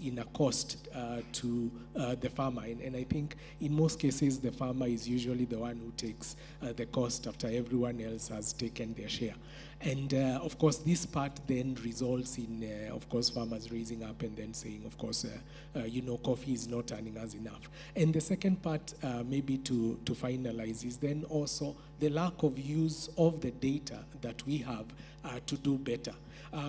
in a cost to the farmer. And I think in most cases, the farmer is usually the one who takes the cost after everyone else has taken their share. And of course, this part then results in, of course, farmers raising up and then saying, of course, coffee is not earning us enough. And the second part, maybe to finalize, is then also the lack of use of the data that we have to do better.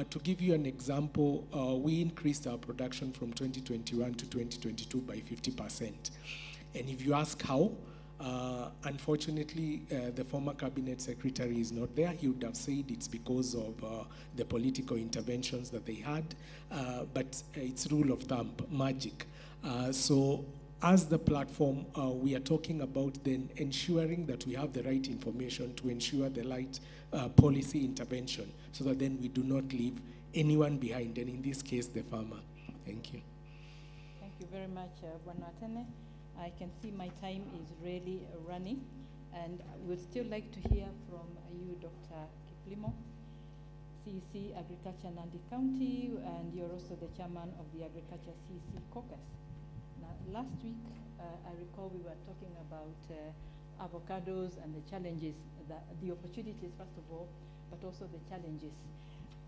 To give you an example, we increased our production from 2021 to 2022 by 50%. And if you ask how, unfortunately, the former cabinet secretary is not there. He would have said it's because of the political interventions that they had, but it's rule of thumb, magic. So as the platform, we are talking about then ensuring that we have the right information to ensure the right policy intervention, so that then we do not leave anyone behind, and in this case, the farmer. Thank you. Thank you very much, Bwana. I can see my time is really running, and we'd still like to hear from you, Dr. Kiplimo, CEC Agriculture Nandi County, and you're also the chairman of the Agriculture CEC Caucus. Now, last week, I recall we were talking about avocados and the challenges, the opportunities, first of all, but also the challenges.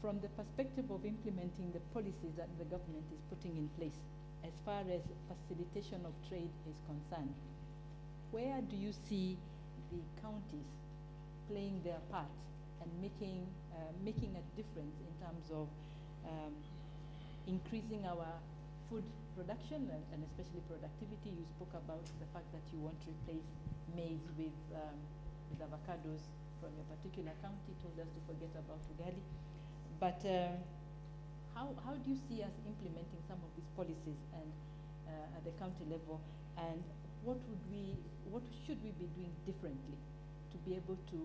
From the perspective of implementing the policies that the government is putting in place, as far as facilitation of trade is concerned, where do you see the counties playing their part and making a difference in terms of increasing our food production and especially productivity? You spoke about the fact that you want to replace maize with avocados from your particular county, told us to forget about ugali. But how do you see us implementing some of these policies and at the county level, and what should we be doing differently to be able to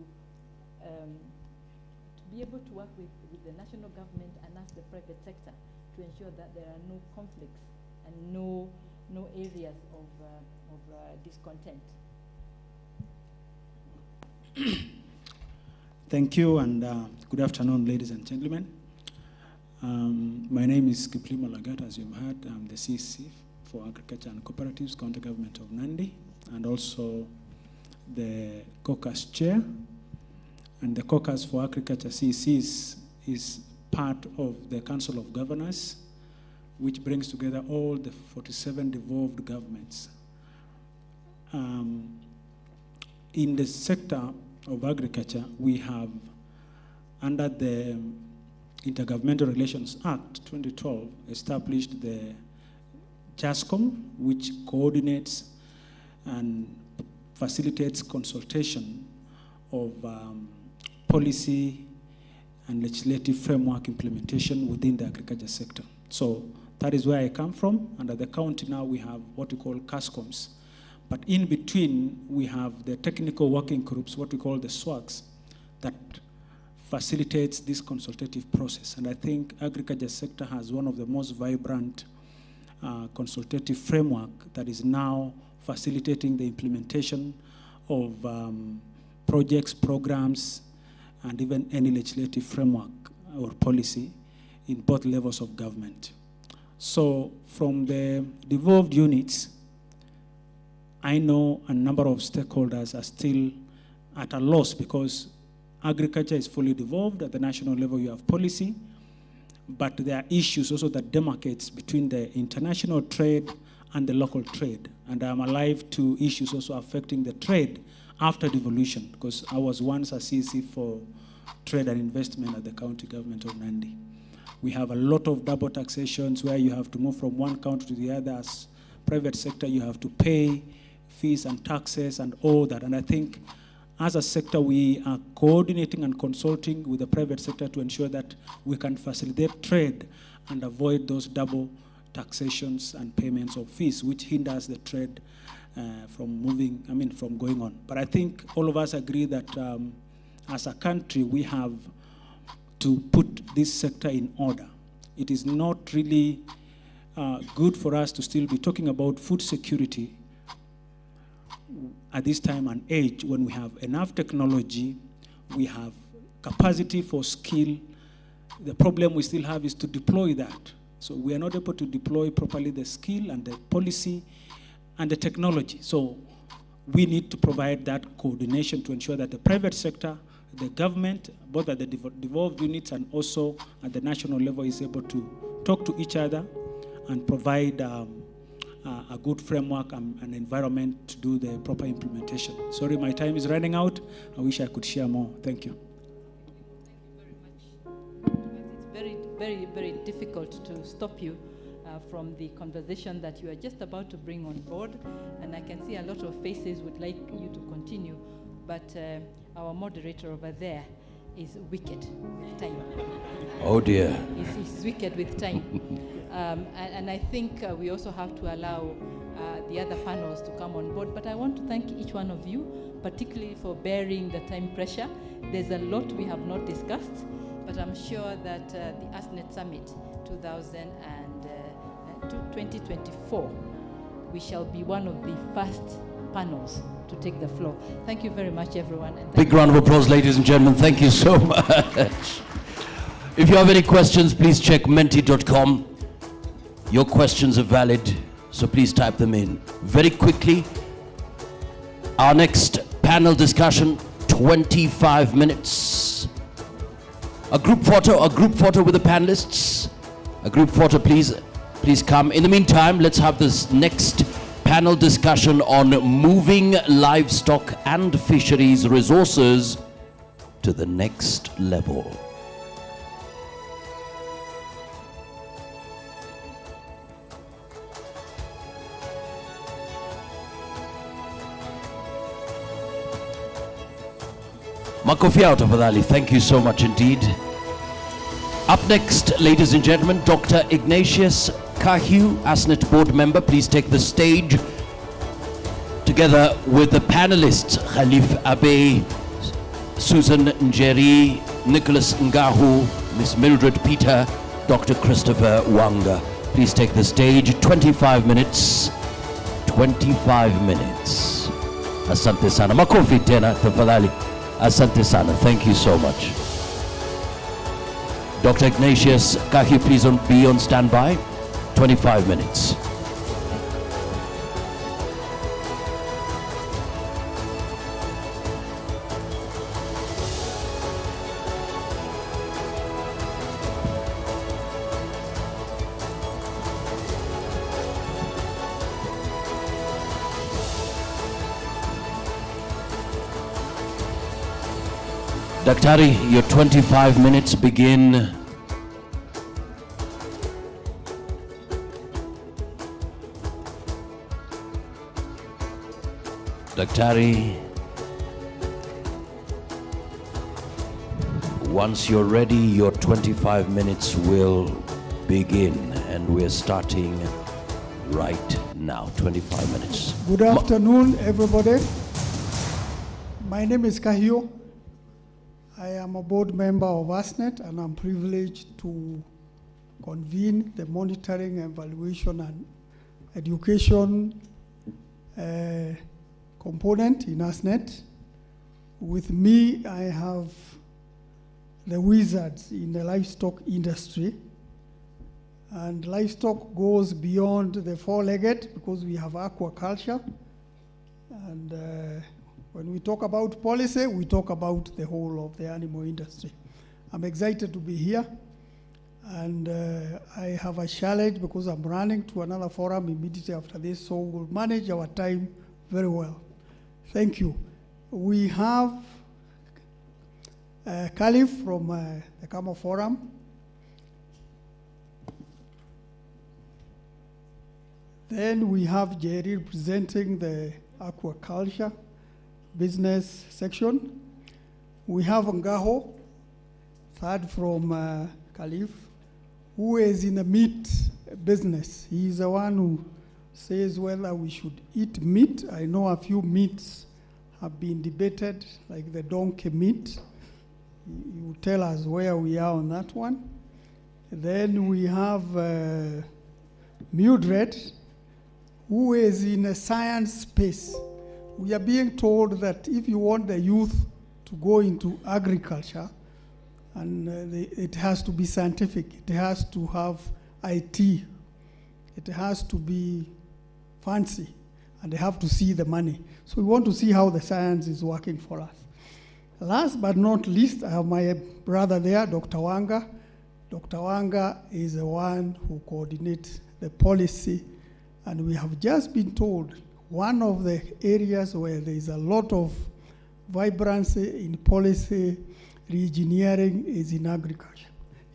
work with the national government and us, the private sector, to ensure that there are no conflicts and no areas of discontent? Thank you, and good afternoon, ladies and gentlemen. My name is Kiplimo Lagat, as you've heard. I'm the CC for Agriculture and Cooperatives, County Government of Nandi, and also the caucus chair. And the caucus for Agriculture CCs is part of the Council of Governors, which brings together all the 47 devolved governments. In the sector of agriculture, we have, under the Intergovernmental Relations Act 2012, established the JASCOM, which coordinates and facilitates consultation of policy and legislative framework implementation within the agriculture sector. So that is where I come from. Under the county now, we have what we call CASCOMs. But in between, we have the technical working groups, what we call the SWAGs, that facilitates this consultative process. And I think agriculture sector has one of the most vibrant consultative framework that is now facilitating the implementation of projects, programs, and even any legislative framework or policy in both levels of government. So from the devolved units, I know a number of stakeholders are still at a loss because agriculture is fully devolved. At the national level, you have policy, but there are issues also that demarcates between the international trade and the local trade. And I'm alive to issues also affecting the trade after devolution, because I was once a CC for trade and investment at the county government of Nandi. We have a lot of double taxations where you have to move from one county to the other. As private sector, you have to pay fees and taxes and all that. And I think as a sector, we are coordinating and consulting with the private sector to ensure that we can facilitate trade and avoid those double taxations and payments of fees, which hinders the trade from going on. But I think all of us agree that as a country, we have to put this sector in order. It is not really good for us to still be talking about food security at this time and age when we have enough technology, we have capacity for skill. The problem we still have is to deploy that. So we are not able to deploy properly the skill and the policy and the technology. So we need to provide that coordination to ensure that the private sector, the government, both at the devolved units and also at the national level, is able to talk to each other and provide a good framework and an environment to do the proper implementation. Sorry, my time is running out. I wish I could share more. Thank you. Thank you very much. It's very, very difficult to stop you from the conversation that you are just about to bring on board. And I can see a lot of faces would like you to continue, but our moderator over there is wicked with time. Oh dear. He's wicked with time. And I think we also have to allow the other panels to come on board. But I want to thank each one of you, particularly for bearing the time pressure. There's a lot we have not discussed, but I'm sure that the ASNET Summit 2024, we shall be one of the first panels to take the floor. Thank you very much, everyone. And big round of applause, ladies and gentlemen. Thank you so much. If you have any questions, please check menti.com. Your questions are valid, so please type them in. Very quickly, our next panel discussion, 25 minutes. A group photo with the panelists. A group photo, please come. In the meantime, let's have this next panel discussion on moving livestock and fisheries resources to the next level. Makofi out tafadhali. Thank you so much indeed. Up next, ladies and gentlemen, Dr. Ignatius Kahiu, ASNET board member, please take the stage together with the panelists, Khalif Abe, Susan Njeri, Nicholas Ngahu, Miss Mildred Peter, Dr. Christopher Wanga. Please take the stage. 25 minutes. 25 minutes. Asante sana. Makofi tena tafadhali. Asante sana. Thank you so much. Dr. Ignatius Kahiu, please be on standby. 25 minutes. Daktari, your 25 minutes begin. Daktari, once you're ready, your 25 minutes will begin, and we're starting right now. 25 minutes. Good afternoon, everybody. My name is Kahiu. I am a board member of ASNET, and I'm privileged to convene the monitoring, evaluation, and education component in ASNET. With me, I have the wizards in the livestock industry. And livestock goes beyond the four-legged because we have aquaculture. And when we talk about policy, we talk about the whole of the animal industry. I'm excited to be here. And I have a challenge because I'm running to another forum immediately after this, so we'll manage our time very well. Thank you. We have Khalif from the Kamo Forum. Then we have Jerry representing the aquaculture business section. We have Ngaho, third from Khalif, who is in the meat business. He's the one who says whether we should eat meat. I know a few meats have been debated, like the donkey meat. You tell us where we are on that one. Then we have Mildred, who is in a science space. We are being told that if you want the youth to go into agriculture, and it has to be scientific, it has to have IT. It has to be fancy, and they have to see the money. So we want to see how the science is working for us. Last but not least, I have my brother there, Dr. Wanga. Dr. Wanga is the one who coordinates the policy, and we have just been told one of the areas where there is a lot of vibrancy in policy re-engineering is in agriculture.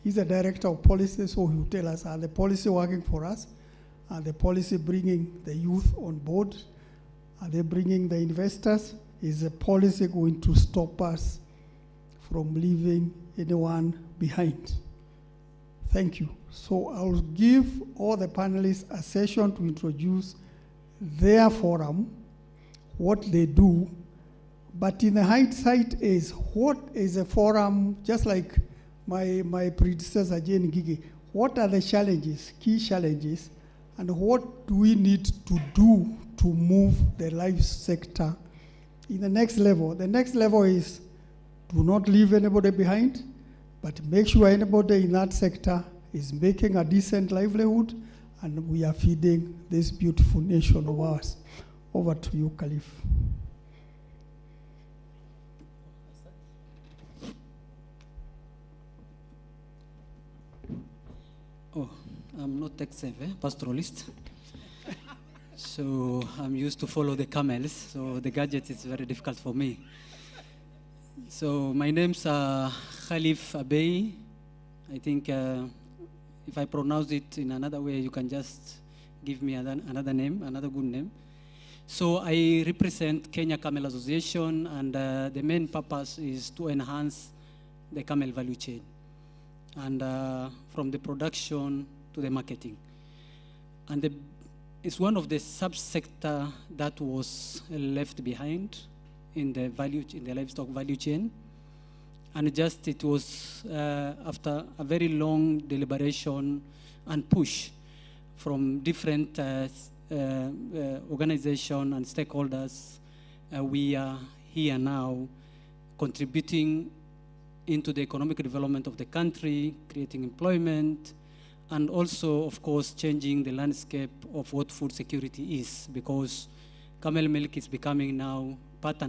He's the director of policy, so he will tell us, are the policy working for us? Are the policy bringing the youth on board? Are they bringing the investors? Is the policy going to stop us from leaving anyone behind? Thank you. So I'll give all the panelists a session to introduce their forum, what they do, but in the hindsight is what is a forum, just like my predecessor, Jane Gigi, what are the challenges, key challenges, and what do we need to do to move the life sector in the next level? The next level is do not leave anybody behind, but make sure anybody in that sector is making a decent livelihood, and we are feeding this beautiful nation of ours. Over to you, Khalif. Oh, I'm not tech-savvy, pastoralist. So I'm used to follow the camels, so the gadget is very difficult for me. So my name's Khalif Abey. I think if I pronounce it in another way, you can just give me another name, another good name. So I represent Kenya Camel Association, and the main purpose is to enhance the camel value chain, and from the production to the marketing. And it's one of the subsector that was left behind in the livestock value chain. And just it was after a very long deliberation and push from different organizations and stakeholders, we are here now contributing into the economic development of the country, creating employment, and also, of course, changing the landscape of what food security is, because camel milk is becoming now part and